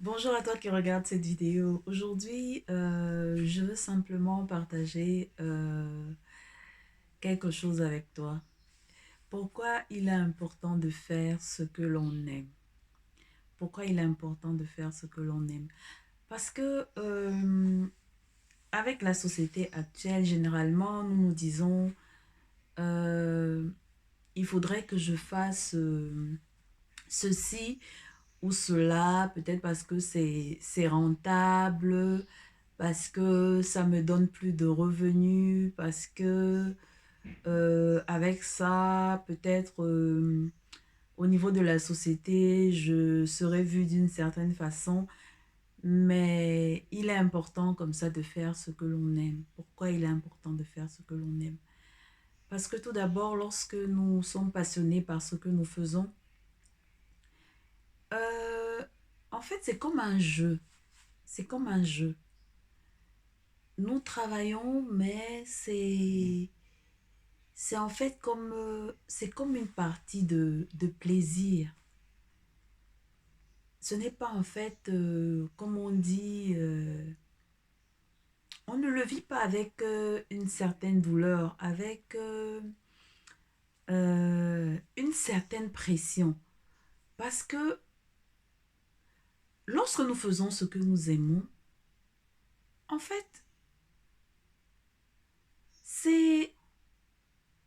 Bonjour à toi qui regarde cette vidéo. Aujourd'hui, je veux simplement partager quelque chose avec toi. Pourquoi il est important de faire ce que l'on aime? Pourquoi il est important de faire ce que l'on aime? Parce que avec la société actuelle, généralement, nous nous disons, euh, il faudrait que je fasse ceci ou cela, peut-être parce que c'est rentable, parce que ça me donne plus de revenus, parce que avec ça, peut-être au niveau de la société, je serai vue d'une certaine façon. Mais il est important comme ça de faire ce que l'on aime. Pourquoi il est important de faire ce que l'on aime? Parce que tout d'abord, lorsque nous sommes passionnés par ce que nous faisons, euh, en fait, c'est comme un jeu. C'est comme un jeu. Nous travaillons, mais c'est en fait comme, c'est comme une partie de plaisir. Ce n'est pas en fait, comme on dit, on ne le vit pas avec une certaine douleur, avec une certaine pression. Parce que lorsque nous faisons ce que nous aimons, en fait, c'est,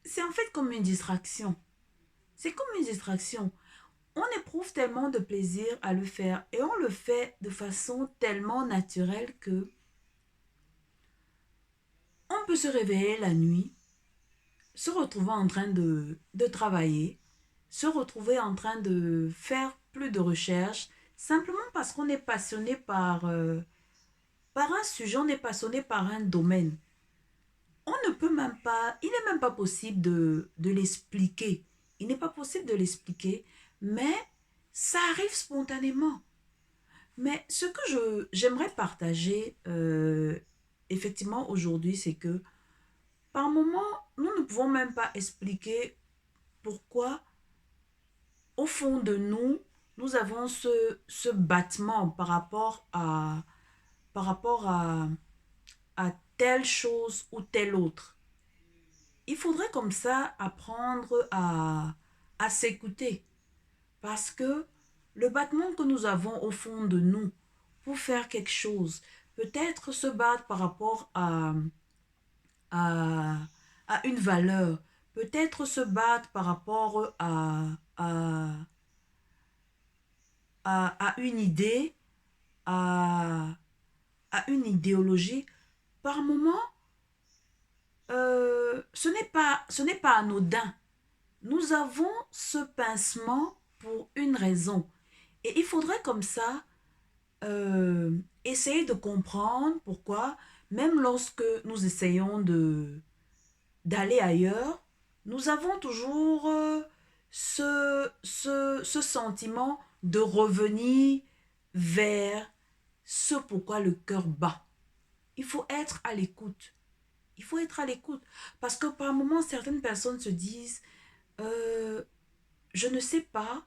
c'est en fait comme une distraction. C'est comme une distraction. On éprouve tellement de plaisir à le faire et on le fait de façon tellement naturelle que on peut se réveiller la nuit, se retrouver en train de travailler, se retrouver en train de faire plus de recherches, simplement parce qu'on est passionné par un sujet, on est passionné par un domaine. On ne peut même pas, il n'est même pas possible de l'expliquer. Il n'est pas possible de l'expliquer, mais ça arrive spontanément. Mais ce que j'aimerais partager effectivement aujourd'hui, c'est que par moment, nous ne pouvons même pas expliquer pourquoi, au fond de nous, nous avons ce battement par rapport à telle chose ou telle autre. Il faudrait comme ça apprendre à s'écouter parce que le battement que nous avons au fond de nous pour faire quelque chose, peut-être se battre par rapport à, à une valeur, peut-être se battre par rapport à une idée, à, à une idéologie, par moment, ce n'est pas anodin. Nous avons ce pincement pour une raison. Et il faudrait comme ça essayer de comprendre pourquoi, même lorsque nous essayons d'aller ailleurs, nous avons toujours ce sentiment de revenir vers ce pourquoi le cœur bat. Il faut être à l'écoute. Il faut être à l'écoute. Parce que par moments, certaines personnes se disent, euh, je ne sais pas,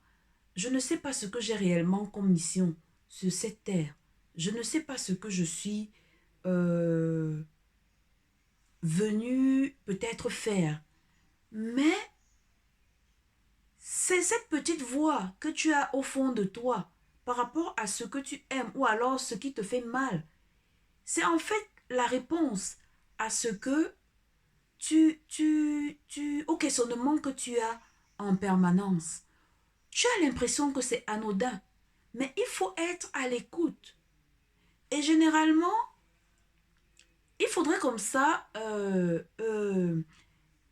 je ne sais pas ce que j'ai réellement comme mission sur cette terre. Je ne sais pas ce que je suis euh, venu peut-être faire. Mais c'est cette petite voix que tu as au fond de toi par rapport à ce que tu aimes ou alors ce qui te fait mal. C'est en fait la réponse à ce que au questionnement que tu as en permanence. Tu as l'impression que c'est anodin, mais il faut être à l'écoute. Et généralement, il faudrait comme ça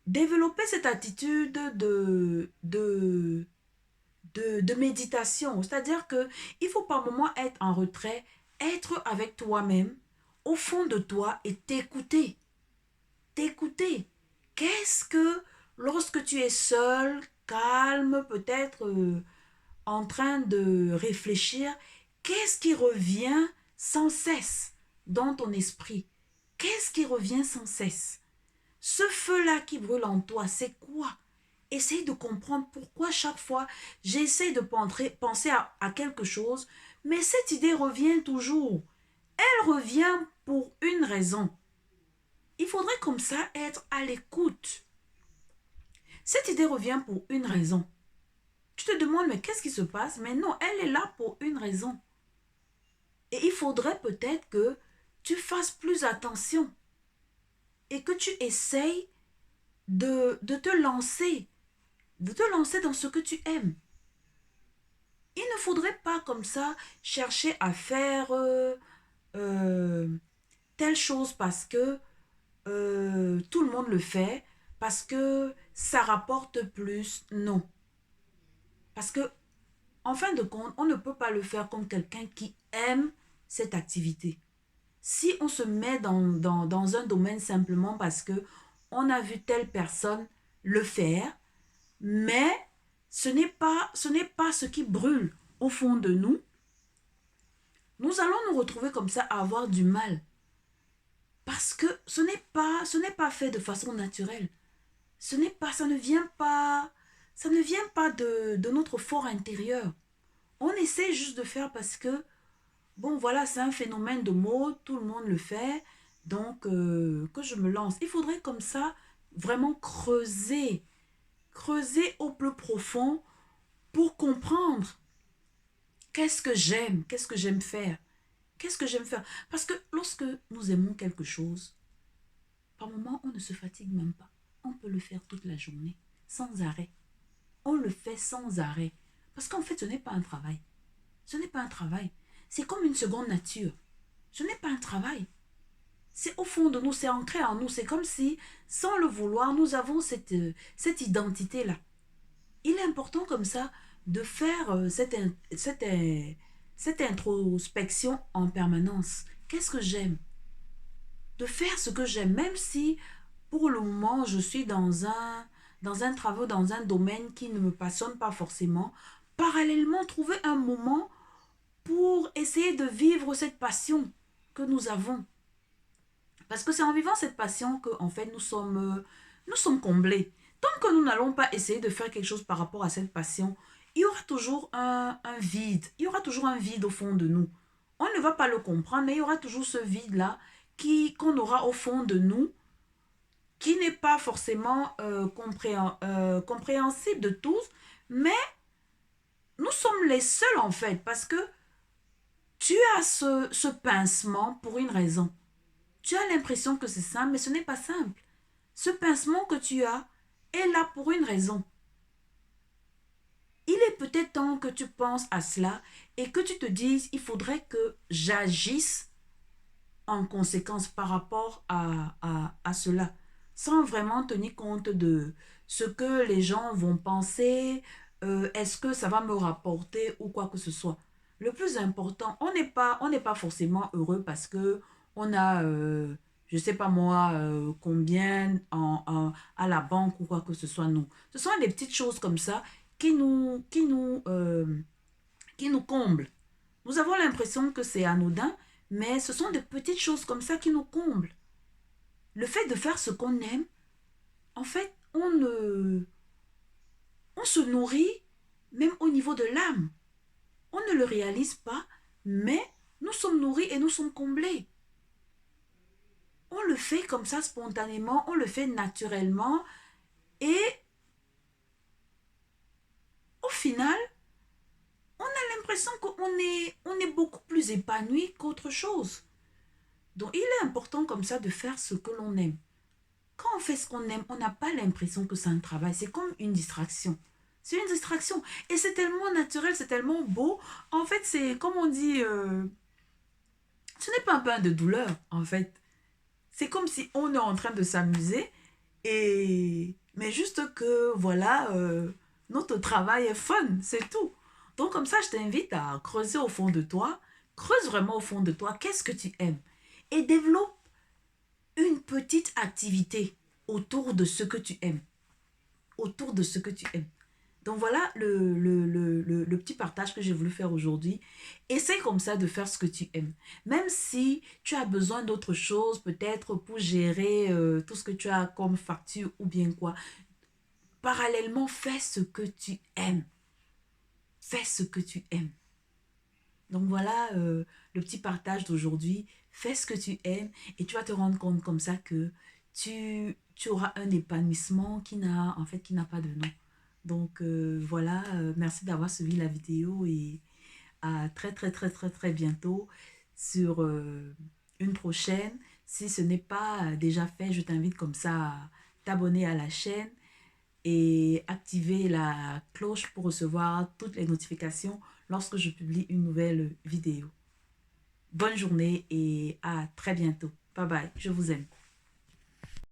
développer cette attitude de méditation. C'est-à-dire que il faut par moment être en retrait, être avec toi-même, au fond de toi et t'écouter. T'écouter. Qu'est-ce que lorsque tu es seul, calme, peut-être en train de réfléchir, qu'est-ce qui revient sans cesse dans ton esprit? Qu'est-ce qui revient sans cesse? Ce feu-là qui brûle en toi, c'est quoi? Essaye de comprendre pourquoi chaque fois j'essaie de penser à quelque chose, mais cette idée revient toujours. Elle revient pour une raison. Il faudrait comme ça être à l'écoute. Cette idée revient pour une raison. Tu te demandes, mais qu'est-ce qui se passe? Mais non, elle est là pour une raison. Et il faudrait peut-être que tu fasses plus attention et que tu essayes de te lancer dans ce que tu aimes. Il ne faudrait pas comme ça chercher à faire euh, telle chose parce que tout le monde le fait, parce que ça rapporte plus. Non. Parce que, en fin de compte, on ne peut pas le faire comme quelqu'un qui aime cette activité. Si on se met dans un domaine simplement parce que on a vu telle personne le faire, mais ce n'est pas ce qui brûle au fond de nous, nous allons nous retrouver comme ça à avoir du mal. Parce que ce n'est pas fait de façon naturelle. Ça ne vient pas de notre fort intérieur. On essaie juste de faire parce que, bon, voilà, c'est un phénomène de mode, tout le monde le fait, donc que je me lance. Il faudrait comme ça vraiment creuser au plus profond pour comprendre qu'est-ce que j'aime faire, qu'est-ce que j'aime faire. Parce que lorsque nous aimons quelque chose, par moments, on ne se fatigue même pas. On peut le faire toute la journée, sans arrêt. On le fait sans arrêt. Parce qu'en fait, ce n'est pas un travail. Ce n'est pas un travail. C'est comme une seconde nature. Ce n'est pas un travail. C'est au fond de nous, c'est ancré en nous. C'est comme si, sans le vouloir, nous avons cette identité-là. Il est important comme ça de faire cette introspection en permanence. Qu'est-ce que j'aime? De faire ce que j'aime, même si pour le moment je suis dans un travail, dans un domaine qui ne me passionne pas forcément. Parallèlement, trouver un moment pour essayer de vivre cette passion que nous avons. Parce que c'est en vivant cette passion que, en fait, nous sommes comblés. Tant que nous n'allons pas essayer de faire quelque chose par rapport à cette passion, il y aura toujours un vide. Il y aura toujours un vide au fond de nous. On ne va pas le comprendre, mais il y aura toujours ce vide-là qu'on aura au fond de nous, qui n'est pas forcément compréhensible de tous, mais nous sommes les seuls en fait, parce que tu as ce pincement pour une raison. Tu as l'impression que c'est simple, mais ce n'est pas simple. Ce pincement que tu as est là pour une raison. Il est peut-être temps que tu penses à cela et que tu te dises, il faudrait que j'agisse en conséquence par rapport à cela, sans vraiment tenir compte de ce que les gens vont penser, est-ce que ça va me rapporter ou quoi que ce soit. Le plus important, on n'est pas forcément heureux parce que on a, je sais pas moi, combien à la banque ou quoi que ce soit. Non. Ce sont des petites choses comme ça qui nous comblent. Nous avons l'impression que c'est anodin, mais ce sont des petites choses comme ça qui nous comblent. Le fait de faire ce qu'on aime, en fait, on se nourrit même au niveau de l'âme. On ne le réalise pas, mais nous sommes nourris et nous sommes comblés. On le fait comme ça spontanément, on le fait naturellement et au final, on a l'impression on est beaucoup plus épanoui qu'autre chose. Donc, il est important comme ça de faire ce que l'on aime. Quand on fait ce qu'on aime, on n'a pas l'impression que c'est un travail. C'est comme une distraction. C'est une distraction. Et c'est tellement naturel, c'est tellement beau. En fait, c'est comme on dit, ce n'est pas un pain de douleur, en fait. C'est comme si on est en train de s'amuser. Mais juste que, voilà, notre travail est fun, c'est tout. Donc, comme ça, je t'invite à creuser au fond de toi. Creuse vraiment au fond de toi. Qu'est-ce que tu aimes? Et développe une petite activité autour de ce que tu aimes. Autour de ce que tu aimes. Donc voilà le petit partage que j'ai voulu faire aujourd'hui. Essaye comme ça de faire ce que tu aimes. Même si tu as besoin d'autre chose, peut-être pour gérer tout ce que tu as comme facture ou bien quoi. parallèlement, fais ce que tu aimes. Fais ce que tu aimes. Donc voilà le petit partage d'aujourd'hui. Fais ce que tu aimes et tu vas te rendre compte comme ça que tu auras un épanouissement qui n'a en fait qui n'a pas de nom. Donc voilà, merci d'avoir suivi la vidéo et à très très très très très bientôt sur une prochaine. Si ce n'est pas déjà fait, je t'invite comme ça à t'abonner à la chaîne et activer la cloche pour recevoir toutes les notifications lorsque je publie une nouvelle vidéo. Bonne journée et à très bientôt. Bye bye, je vous aime.